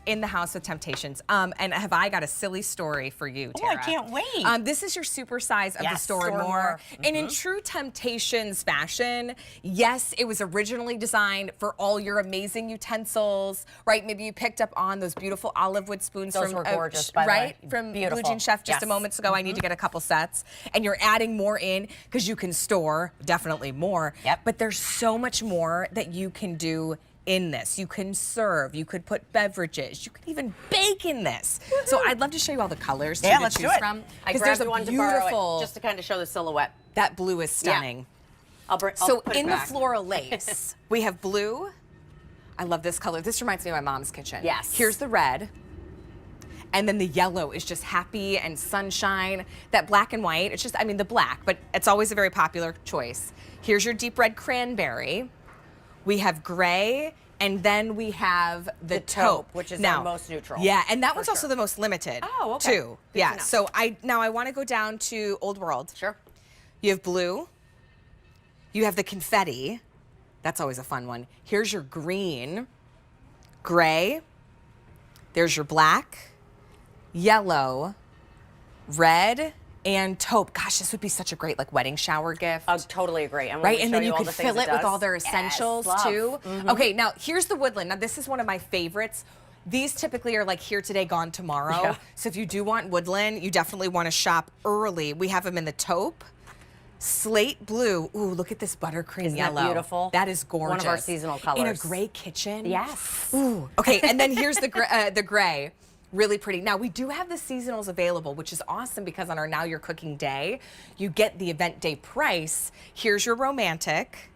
in the house with Temp-tations. And have I got a silly story for you, Tara? Oh, I can't wait. This is your Supersize of the Store and Store More. and And in true Temp-tations fashion, yes, it was originally designed for all your amazing utensils, right? Maybe you picked up on those beautiful olive wood spoons Those from were gorgeous, by the right? way. From Beautiful. Blue Jean Chef just a moments ago. I need to get a couple sets. And you're adding more in because you can store definitely more. Yep. But there's so much more that you can do in this. You can serve, you could put beverages, you could even bake in this. So I'd love to show you all the colors to let's choose do it. from. I grabbed one to borrow it, just to kind of show the silhouette. That blue is stunning. I'll So put it in the back. floral lace, we have blue. I love this color. This reminds me of my mom's kitchen. Yes. Here's the red. And then the yellow is just happy and sunshine. That black and white, it's just, I mean, the black, but it's always a very popular choice. Here's your deep red cranberry. We have gray, and then we have the taupe, which is now, our most neutral. Yeah, and that one's also the most limited. Oh, okay. Too. Good Yeah. to know. So I want to go down to Old World. Sure. You have blue. You have the confetti. That's always a fun one. Here's your green, gray. There's your black, yellow, red, and taupe. Gosh, this would be such a great like wedding shower gift. I totally agree. And Right, and then you could fill it with all their essentials love. too. Okay, now here's the woodland. Now this is one of my favorites. These typically are like here today, gone tomorrow. Yeah. So if you do want woodland, you definitely want to shop early. We have them in the taupe, slate blue. Ooh, look at this buttercream Isn't that yellow. beautiful? That is gorgeous. One of our seasonal colors. In a gray kitchen. Yes. Ooh. Okay, and then here's the gray. Really pretty. Now, we do have the seasonals available, which is awesome because on our Now You're Cooking Day, you get the event day price. Here's your romantic,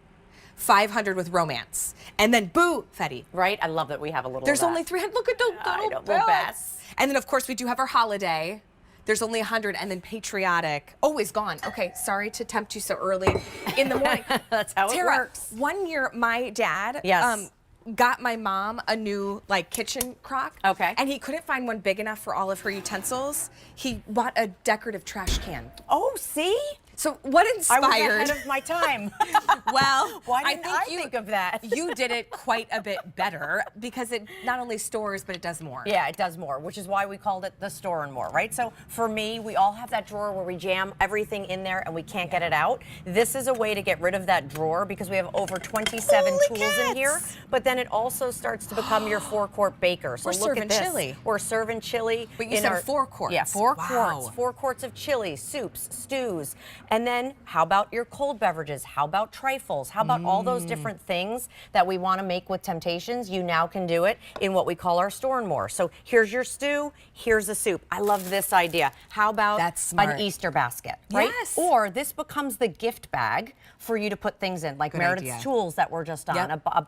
$500 with romance. And then boo, Fetty. Right? I love that we have a little There's of that. only 300. Look at the little bats. And then, of course, we do have our holiday. There's only 100, and then patriotic. Oh, is gone. Okay, sorry to tempt you so early in the morning. That's how Tara, it works. one year, my dad got my mom a new like kitchen crock. Okay. And he couldn't find one big enough for all of her utensils. He bought a decorative trash can. Oh, see? So what inspired? I was ahead of my time. Well, Why didn't I think of that? You did it quite a bit better because it not only stores, but it does more. Yeah, it does more, which is why we called it the Store and More, right? So for me, we all have that drawer where we jam everything in there and we can't get it out. This is a way to get rid of that drawer because we have over 27 tools in here. But then it also starts to become your forecourt baker. So We're look serving at this. chili. We're serving chili. But you said 4 quarts. Yeah, 4 Wow. quarts. 4 quarts of chili, soups, stews. And then how about your cold beverages? How about trifles? How about all those different things that we want to make with Temp-tations? You now can do it in what we call our Store and More. So here's your stew, here's a soup. I love this idea. How about an Easter basket, right? Yes. Or this becomes the gift bag for you to put things in, like Meredith's tools that we're just on. Yep. A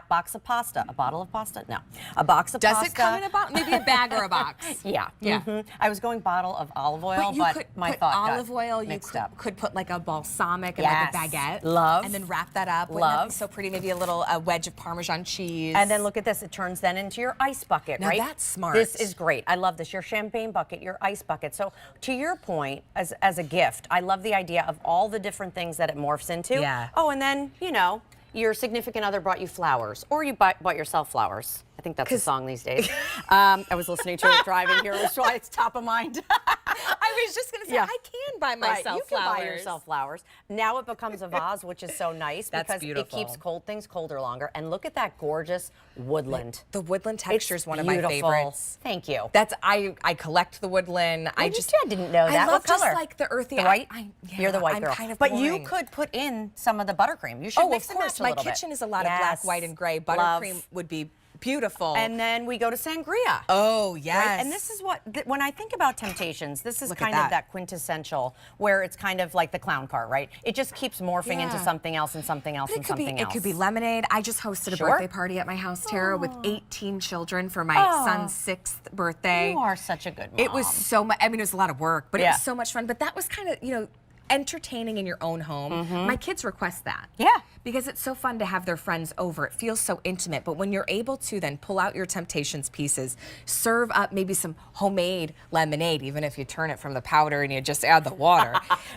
box of pasta. A bottle of pasta? No. A box of pasta. Does it come in a box? Maybe a bag or a box? Yeah. Yeah. I was going bottle of olive oil, you but could my put thought olive got oil. mixed You up. could put like a balsamic and Yes. like a baguette. Love. And then wrap that up. Wouldn't that be so pretty? Maybe a little wedge of Parmesan cheese. And then look at this. It turns then into your ice bucket, Now right? that's smart. This is great. I love this. Your champagne bucket, your ice bucket. So to your point, as a gift, I love the idea of all the different things that it morphs into. Yeah. Oh, and then, you know, your significant other brought you flowers, or you bought yourself flowers. I think that's a song these days. I was listening to it driving here, which is why it's top of mind. I was just going to say, I can buy myself you flowers. can buy yourself flowers. Now it becomes a vase, which is so nice because beautiful. it keeps cold things colder longer. And look at that gorgeous woodland. The woodland texture is one of beautiful. my favorites. Thank you. That's I collect the woodland. I didn't know that. I love What color? just like the earthy. The white? You're the white I'm girl. kind of but boring. you could put in some of the buttercream. You should Oh, mix of and course. match a My little bit. kitchen is a lot of black, white, and gray. Love. Buttercream would be beautiful. And then we go to sangria. Oh, yes. Right? And this is what, when I think about Temp-tations, this is Look kind at of that quintessential where it's kind of like the clown car, right? It just keeps morphing into something else and something else and something else. It could be lemonade. I just hosted a birthday party at my house, Tara, with 18 children for my son's 6th birthday. You are such a good mom. It was so much, I mean, it was a lot of work, but it was so much fun. But that was kind of, you know, entertaining in your own home. My kids request that. Yeah. Because it's so fun to have their friends over. It feels so intimate. But when you're able to then pull out your Temp-tations pieces, serve up maybe some homemade lemonade, even if you turn it from the powder and you just add the water.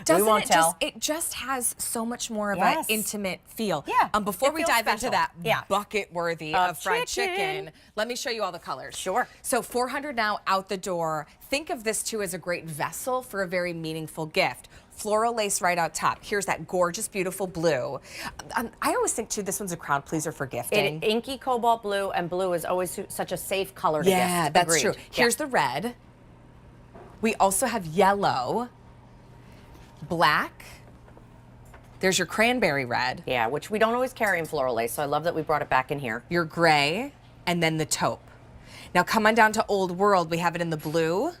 We won't tell. It just has so much more of Yes. an intimate feel. Yeah, Before it we feels dive special. into that Yeah. bucket worthy of fried chicken, let me show you all the colors. Sure. So 400 now out the door. Think of this too as a great vessel for a very meaningful gift. Floral lace right out top. Here's that gorgeous, beautiful blue. I always think too, this one's a crowd pleaser for gifting. Inky cobalt blue, and blue is always such a safe color to gift. Yeah, that's Agreed. true. Here's the red. We also have yellow, black. There's your cranberry red. Yeah, which we don't always carry in floral lace, so I love that we brought it back in here. Your gray, and then the taupe. Now come on down to Old World. We have it in the blue.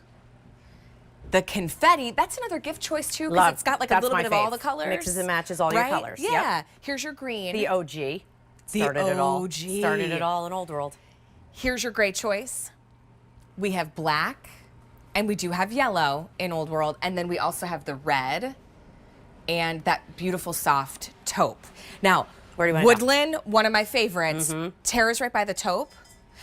The confetti, that's another gift choice too, because it's got like a little bit of all the colors. Mixes and matches all your colors. Yeah. Yep. Here's your green. The OG. Started it all. Started it all in Old World. Here's your gray choice. We have black, and we do have yellow in Old World, and then we also have the red and that beautiful soft taupe. Now, Where do you want to go? woodland, one of my favorites. Tara's right by the taupe.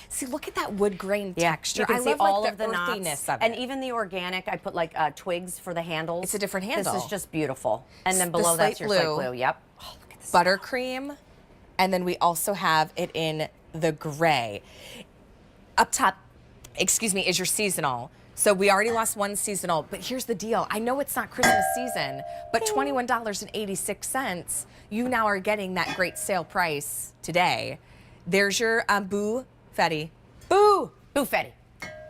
See, look at that wood grain texture. You can I see love all like of the the knots. earthiness of it. And even the organic, I put like twigs for the handles. It's a different handle. This is just beautiful. And then The below that's slate your slate blue. blue. Yep. Oh, look at this. Buttercream, and then we also have it in the gray. Up top, excuse me, is your seasonal. So we already lost one seasonal, but here's the deal. I know it's not Christmas season, but $21.86, you now are getting that great sale price today. There's your Boo-fetti. Boo! Boo-fetti.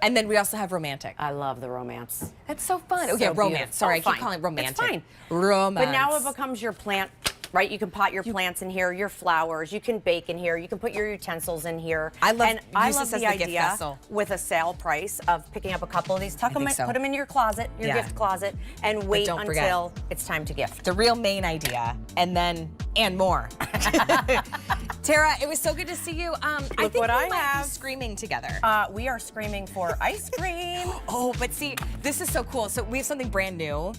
And then we also have romantic. I love the romance. That's so fun. Oh So yeah, romance. beautiful. Sorry, Oh, I keep fine. calling it romantic. It's fine. Romance. But now it becomes your plant, right? You can pot your plants in here, your flowers. You can bake in here. You can put your utensils in here. I love and I use love this the as the gift idea vessel. with a sale price of picking up a couple of these, tuck them in, think so. put them in your closet, your Yeah. gift closet, and wait don't forget. until it's time to gift. The real main idea, and more. Tara, it was so good to see you. I think what we I might have. be screaming together. We are screaming for ice cream. Oh, but see, this is so cool. So we have something brand new.